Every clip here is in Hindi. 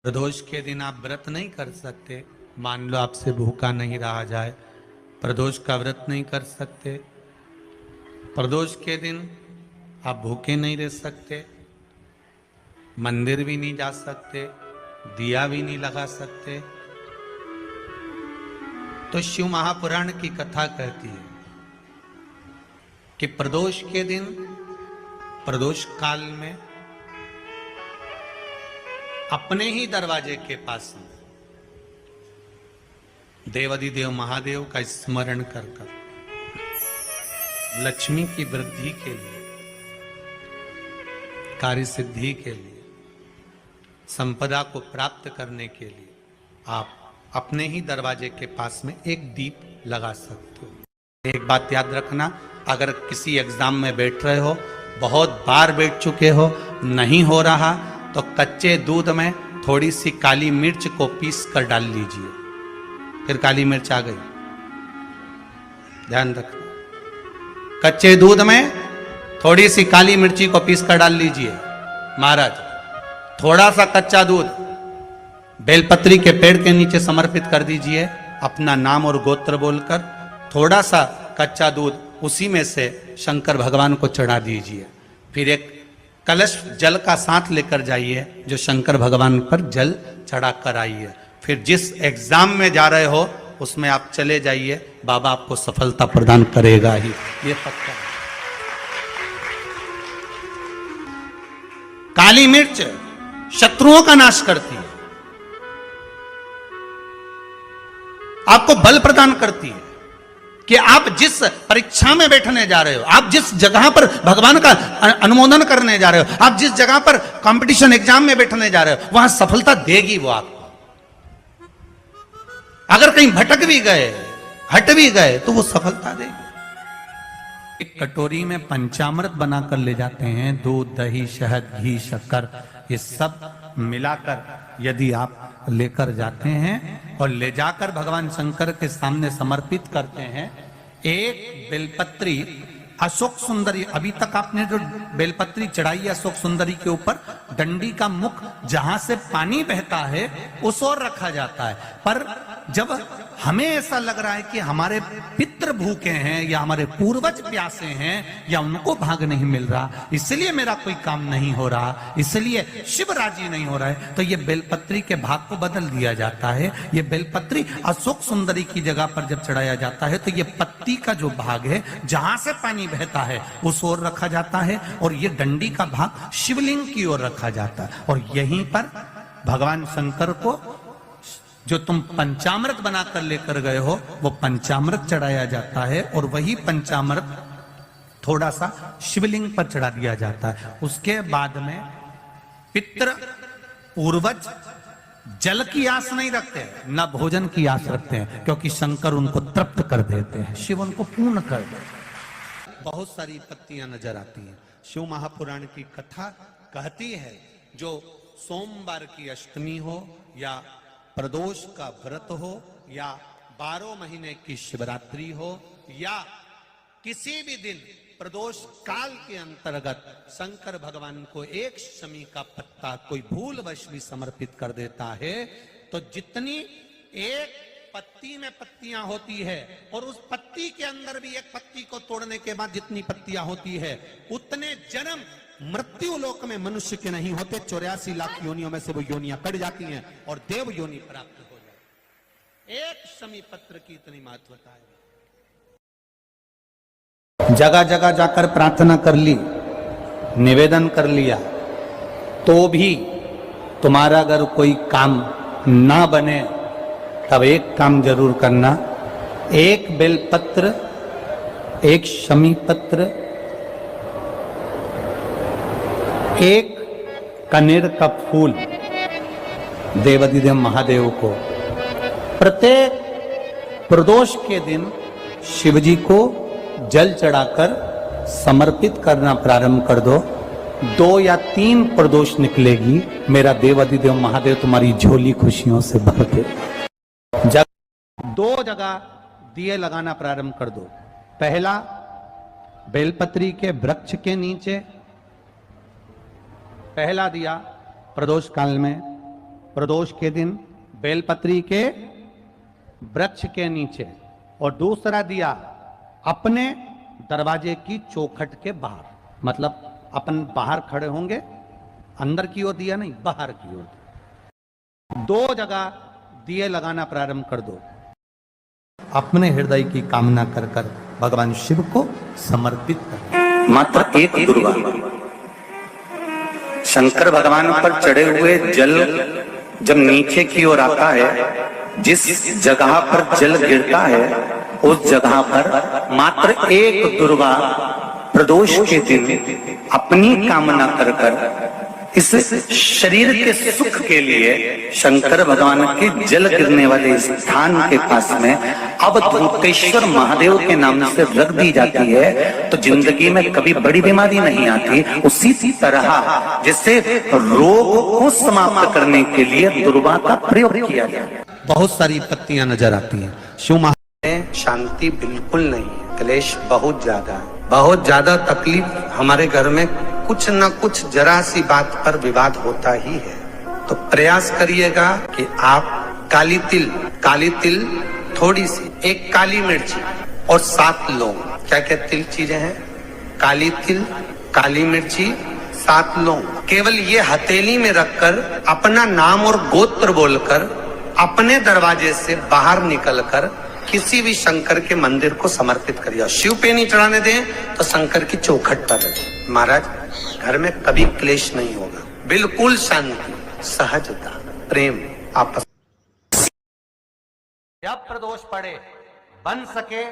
प्रदोष के दिन आप व्रत नहीं कर सकते। मान लो आपसे भूखा नहीं रहा जाए, प्रदोष का व्रत नहीं कर सकते। प्रदोष के दिन आप भूखे नहीं रह सकते, मंदिर भी नहीं जा सकते, दिया भी नहीं लगा सकते। तो शिव महापुराण की कथा कहती है कि प्रदोष के दिन, प्रदोष काल में अपने ही दरवाजे के पास देवाधिदेव महादेव का स्मरण कर लक्ष्मी की वृद्धि के लिए, कार्य सिद्धि के लिए, संपदा को प्राप्त करने के लिए आप अपने ही दरवाजे के पास में एक दीप लगा सकते हो। एक बात याद रखना, अगर किसी एग्जाम में बैठ रहे हो, बहुत बार बैठ चुके हो, नहीं हो रहा, तो कच्चे दूध में थोड़ी सी काली मिर्च को पीस कर डाल लीजिए। फिर काली मिर्च आ गई, ध्यान रखना। कच्चे दूध में थोड़ी सी काली मिर्ची को पीस कर डाल लीजिए। महाराज, थोड़ा सा कच्चा दूध बेलपत्री के पेड़ के नीचे समर्पित कर दीजिए, अपना नाम और गोत्र बोलकर। थोड़ा सा कच्चा दूध उसी में से शंकर भगवान को चढ़ा दीजिए। फिर एक कलश जल का साथ लेकर जाइए, जो शंकर भगवान पर जल चढ़ा कर आइए। फिर जिस एग्जाम में जा रहे हो उसमें आप चले जाइए, बाबा आपको सफलता प्रदान करेगा ही, ये पक्का है। काली मिर्च शत्रुओं का नाश करती है, आपको बल प्रदान करती है कि आप जिस परीक्षा में बैठने जा रहे हो, आप जिस जगह पर भगवान का अनुमोदन करने जा रहे हो, आप जिस जगह पर कंपटीशन एग्जाम में बैठने जा रहे हो, वहां सफलता देगी वो आपको। अगर कहीं भटक भी गए, हट भी गए, तो वो सफलता देगी। एक कटोरी में पंचामृत बनाकर ले जाते हैं, दूध, दही, शहद, घी, शक्कर, ये सब मिलाकर यदि आप लेकर जाते हैं और ले जाकर भगवान शंकर के सामने समर्पित करते हैं, एक बेलपत्री अशोक सुंदरी, अभी तक आपने जो बेलपत्री चढ़ाई है अशोक सुंदरी के ऊपर, डंडी का मुख जहां से पानी बहता है उस ओर रखा जाता है। पर जब हमें ऐसा लग रहा है कि हमारे पितृ भूखे हैं या हमारे पूर्वज प्यासे हैं या उनको भाग नहीं मिल रहा, इसलिए मेरा कोई काम नहीं हो रहा, इसलिए शिव राजी नहीं हो रहा है, तो ये बेलपत्री के भाग को बदल दिया जाता है। ये बेलपत्री अशोक सुंदरी की जगह पर जब चढ़ाया जाता है तो ये पत्ती का जो भाग है जहां से पानी बहता है उस ओर रखा जाता है, और ये डंडी का भाग शिवलिंग की ओर रखा जाता है। और यहीं पर भगवान शंकर को जो तुम पंचामृत बनाकर लेकर गए हो वो पंचामृत चढ़ाया जाता है, और वही पंचामृत थोड़ा सा शिवलिंग पर चढ़ा दिया जाता है। उसके बाद में पितृ पूर्वज जल की आस नहीं रखते, न भोजन की आस रखते हैं, क्योंकि शंकर उनको तृप्त कर देते हैं, शिव उनको पूर्ण कर देते हैं। बहुत सारी पत्तियां नजर आती हैं। शिव महापुराण की कथा कहती है, जो सोमवार की अष्टमी हो या प्रदोष का व्रत हो या 12 महीने की शिवरात्रि हो या किसी भी दिन प्रदोष काल के अंतर्गत शंकर भगवान को एक शमी का पत्ता कोई भूलवश भी समर्पित कर देता है, तो जितनी एक पत्ती में पत्तियां होती है और उस पत्ती के अंदर भी एक पत्ती को तोड़ने के बाद जितनी पत्तियां होती है, उतने जन्म मृत्यु लोक में मनुष्य के नहीं होते। 84 लाख योनियों में से वो योनियां कट जाती हैं और देव योनि प्राप्त हो जाती। एक शमी पत्र की इतनी महत्वता है। जगह जगह जाकर प्रार्थना कर ली, निवेदन कर लिया, तो भी तुम्हारा अगर कोई काम ना बने, तब एक काम जरूर करना, एक बेलपत्र, एक शमी पत्र, एक कनेर का फूल देवाधिदेव महादेव को प्रत्येक प्रदोष के दिन शिवजी को जल चढ़ाकर समर्पित करना प्रारंभ कर दो। 2 या 3 प्रदोष निकलेगी, मेरा देवाधिदेव महादेव तुम्हारी झोली खुशियों से भर दे। 2 जगह दिए लगाना प्रारंभ कर दो। पहला बेलपत्री के वृक्ष के नीचे पहला दिया प्रदोष काल में प्रदोष के दिन बेलपत्री के वृक्ष के नीचे, और दूसरा दिया अपने दरवाजे की चौखट के बाहर, मतलब अपन बाहर खड़े होंगे, अंदर की ओर दिया नहीं, बाहर की ओर। 2 जगह दिए लगाना प्रारंभ कर दो। अपने हृदय की कामना कर कर भगवान शिव को समर्पित कर। मात्र एक दुर्गा शंकर भगवान पर चढ़े हुए जल जब नीचे की ओर आता है, जिस जगह पर जल गिरता है उस जगह पर मात्र एक दुर्गा प्रदोष के दिन अपनी कामना कर कर इस शरीर के सुख के लिए शंकर भगवान के जल गिरने वाले स्थान के पास में अब धूतेश्वर महादेव के नाम से रख दी जाती है, तो जिंदगी में कभी बड़ी बीमारी नहीं आती। उसी तरह जिससे रोग को समाप्त करने के लिए दुर्गा का प्रयोग किया गया। बहुत सारी पत्तियां नजर आती हैं। शिव में शांति बिल्कुल नहीं है, क्लेश बहुत ज्यादा है, बहुत ज्यादा तकलीफ। हमारे घर में कुछ न कुछ जरा सी बात पर विवाद होता ही है। तो प्रयास करिएगा कि आप काली तिल थोड़ी सी, एक काली मिर्ची और 7 लौंग, क्या क्या तिल चीजें हैं, काली तिल, काली मिर्ची, 7 लौंग, केवल ये हथेली में रखकर अपना नाम और गोत्र बोलकर अपने दरवाजे से बाहर निकलकर किसी भी शंकर के मंदिर को समर्पित करिए। शिव पे नहीं चढ़ाने दें तो शंकर की चौखट पर रखें। महाराज, घर में कभी क्लेश नहीं होगा, बिल्कुल शांति, सहजता, प्रेम, आपस। जब प्रदोष पड़े, बन सके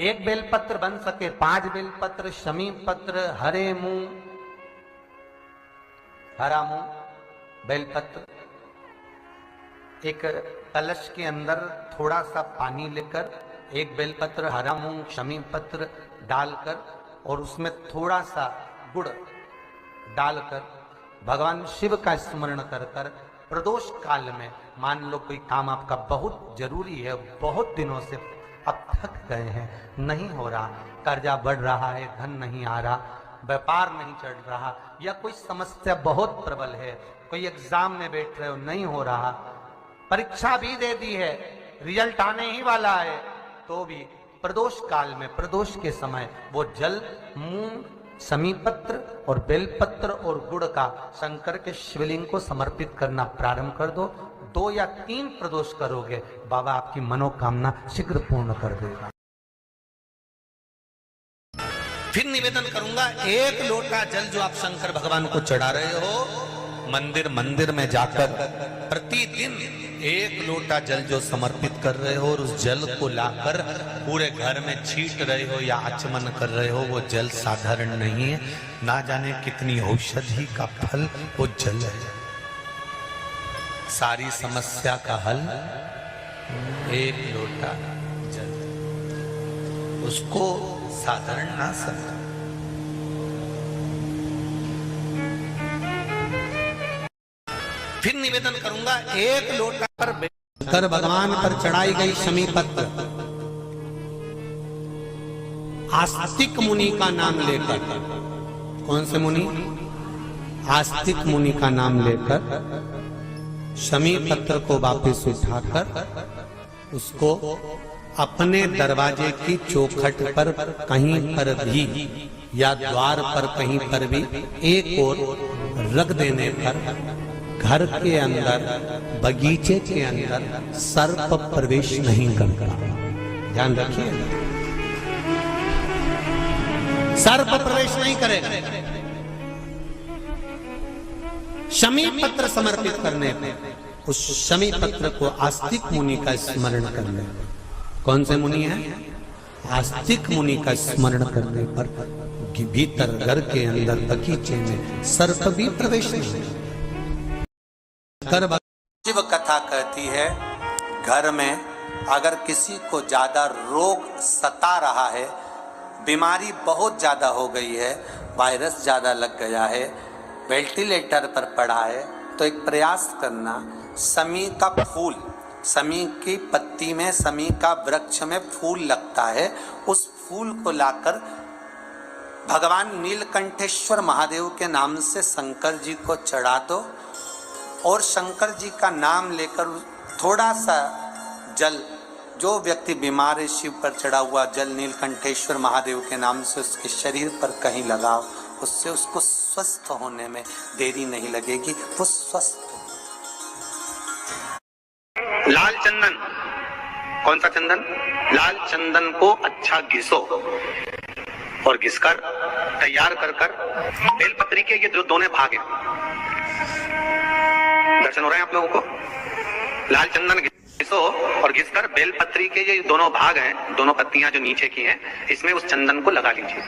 1 बेलपत्र, बन सके 5 बेलपत्र, शमी पत्र, हरे मूंग, हरा मूंग, बेलपत्र, एक कलश के अंदर थोड़ा सा पानी लेकर 1 बेलपत्र, हरा मूंग, शमी पत्र डालकर और उसमें थोड़ा सा गुड़ डालकर भगवान शिव का स्मरण कर कर प्रदोष काल में, मान लो कोई काम आपका बहुत जरूरी है, बहुत दिनों से अब थक गए हैं, नहीं हो रहा, कर्जा बढ़ रहा है, धन नहीं आ रहा, व्यापार नहीं चढ़ रहा, या कोई समस्या बहुत प्रबल है, कोई एग्जाम में बैठ रहे हो, नहीं हो रहा, परीक्षा भी दे दी है, रिजल्ट आने ही वाला है, तो भी प्रदोष काल में, प्रदोष के समय वो जल, मूंग, समीपत्र और बेलपत्र और गुड़ का शंकर के शिवलिंग को समर्पित करना प्रारंभ कर दो। 2 या 3 प्रदोष करोगे, बाबा आपकी मनोकामना शीघ्र पूर्ण कर देगा। फिर निवेदन करूंगा, 1 लोटा जल जो आप शंकर भगवान को चढ़ा रहे हो, मंदिर में जाकर प्रतिदिन 1 लोटा जल जो समर्पित कर रहे हो और उस जल को लाकर पूरे घर में छीट रहे हो या आचमन कर रहे हो, वो जल साधारण नहीं है, ना जाने कितनी औषधि का फल वो जल है। सारी समस्या का हल 1 लोटा जल, उसको साधारण ना समझो। फिर निवेदन करूंगा, 1 लोटा पर कर भगवान पर चढ़ाई गई शमी पत्र, आस्तिक मुनि का नाम लेकर, कौन से मुनि? आस्तिक मुनि का नाम लेकर शमी पत्र को वापस उठाकर उसको अपने दरवाजे की चौखट पर कहीं पर भी या द्वार पर कहीं पर भी एक ओर रख देने पर घर के अंदर, बगीचे के अंदर सर्प प्रवेश नहीं करता। ध्यान रखिए, सर्प प्रवेश नहीं करेगा। शमी पत्र समर्पित करने पे, उस शमी पत्र को आस्तिक मुनि का स्मरण करने, कौन से मुनि है? आस्तिक मुनि का स्मरण करने पर भीतर घर के अंदर बगीचे में सर्प भी प्रवेश नहीं। शिव कथा कहती है, घर में अगर किसी को ज्यादा रोग सता रहा है, बीमारी बहुत ज्यादा हो गई है, वायरस ज्यादा लग गया है, वेंटिलेटर पर पड़ा है, तो एक प्रयास करना, समी का फूल, समी की पत्ती में, समी का वृक्ष में फूल लगता है, उस फूल को लाकर भगवान नीलकंठेश्वर महादेव के नाम से शंकर जी को चढ़ा दो। और शंकर जी का नाम लेकर थोड़ा सा जल, जो व्यक्ति बीमार है शिव पर चढ़ा हुआ जल नीलकंठेश्वर महादेव के नाम से उसके शरीर पर कहीं लगाओ, उससे उसको स्वस्थ होने में देरी नहीं लगेगी, वो स्वस्थ। लाल चंदन, कौन सा चंदन? लाल चंदन को अच्छा घिसो और घिसकर तैयार कर बेलपत्री के ये जो दोनों भाग हैं, दर्शन हो रहे हैं आप लोगों को? लाल चंदन घिसो और घिसकर बेलपत्री के ये दोनों भाग हैं, दोनों पत्तियां जो नीचे की हैं, इसमें उस चंदन को लगा लीजिए।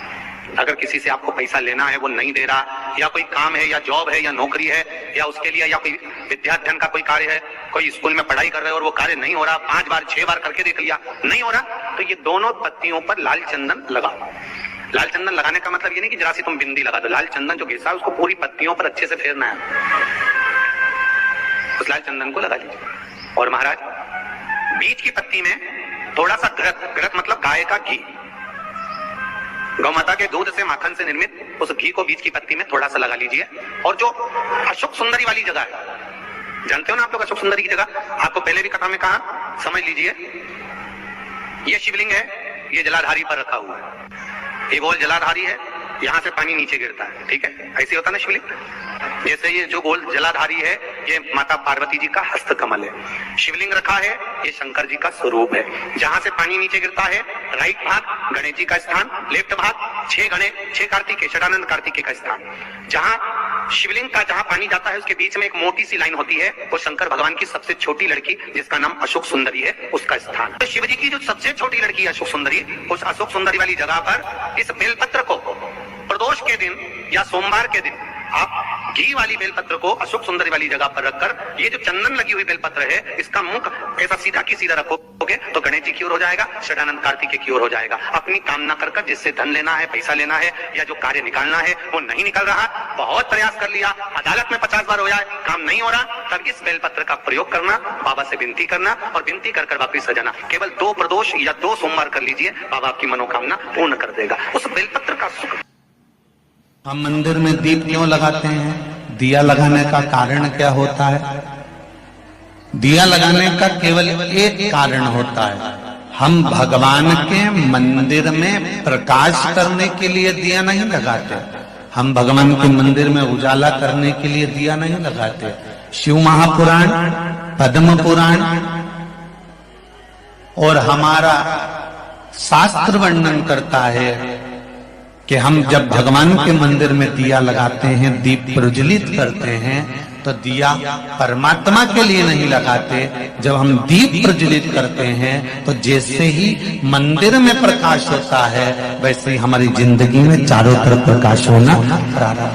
अगर किसी से आपको पैसा लेना है, वो नहीं दे रहा, या कोई काम है या जॉब है या नौकरी है या उसके लिए, या कोई विद्याध्ययन का कोई कार्य है, कोई स्कूल में पढ़ाई कर रहे हो और वो कार्य नहीं हो रहा, 5 बार 6 बार करके देख लिया नहीं हो रहा, तो ये दोनों पत्तियों पर लाल चंदन लगाओ। लाल चंदन लगाने का मतलब ये नहीं कि जरा सी तुम बिंदी लगा दो, लाल चंदन जो घिसा उसको पूरी पत्तियों पर अच्छे से फेरना है, उस लाल चंदन को लगा लीजिए। और महाराज बीच की पत्ती में थोड़ा सा घृत मतलब गाय का घी, गौ माता के दूध से माखन से निर्मित उस घी को बीच की पत्ती में थोड़ा सा लगा लीजिए। और जो अशोक सुंदरी वाली जगह है, जानते हो ना आप लोग अशोक सुंदरी की जगह, आपको पहले भी कथा में कहा, समझ लीजिए ये शिवलिंग है, ये जलाधारी पर रखा हुआ है, ये गोल जलाधारी है, यहां से पानी नीचे गिरता है, ठीक है, ऐसे होता ना शिवलिंग। जैसे ये जो गोल जलाधारी है ये माता पार्वती जी का हस्त कमल है, शिवलिंग रखा है ये शंकर जी का स्वरूप है। जहां से पानी नीचे गिरता है राइट भाग गणेश जी का स्थान, लेफ्ट भाग 6 कार्तिकेय षडानंद कार्तिकेय का स्थान। जहां शिवलिंग का जहां पानी जाता है उसके बीच में एक मोटी सी लाइन होती है, वो शंकर भगवान की सबसे छोटी लड़की जिसका नाम अशोक सुंदरी है उसका स्थान। तो शिव जी की जो सबसे छोटी लड़की है अशोक सुंदरी, उस अशोक सुंदरी वाली जगह पर इस बेलपत्र को प्रदोष के दिन या सोमवार के दिन आप घी वाली बेलपत्र को अशोक सुंदरी वाली जगह पर रखकर, ये जो चंदन लगी हुई बेलपत्र है इसका मुख ऐसा सीधा की सीधा रखोगे तो गणेश जी की ओर हो जाएगा, षडानंद कार्तिकेय की ओर हो जाएगा। अपनी कामना कर जिससे धन लेना है, पैसा लेना है या जो कार्य निकालना है वो नहीं निकल रहा, बहुत प्रयास कर लिया, अदालत में 50 बार हो जाए, काम नहीं हो रहा, तब इस बेलपत्र का प्रयोग करना, बाबा से विनती करना और विनती कर वापिस सजाना। केवल 2 प्रदोष या 2 सोमवार कर लीजिए, बाबा आपकी मनोकामना पूर्ण कर देगा। उस बेलपत्र का सुख। हम मंदिर में दीप क्यों लगाते हैं? दिया लगाने का कारण क्या होता है? दिया लगाने का केवल एक कारण होता है, हम भगवान के मंदिर में प्रकाश करने के लिए दिया नहीं लगाते, हम भगवान के मंदिर में उजाला करने के लिए दिया नहीं लगाते। शिव महापुराण, पद्म पुराण और हमारा शास्त्र वर्णन करता है कि हम जब भगवान के मंदिर में दिया लगाते हैं, दीप प्रज्वलित करते हैं, तो दिया परमात्मा के लिए नहीं लगाते। जब हम दीप प्रज्वलित करते हैं तो जैसे ही मंदिर में प्रकाश होता है वैसे ही हमारी जिंदगी में चारों तरफ प्रकाश होना प्रारंभ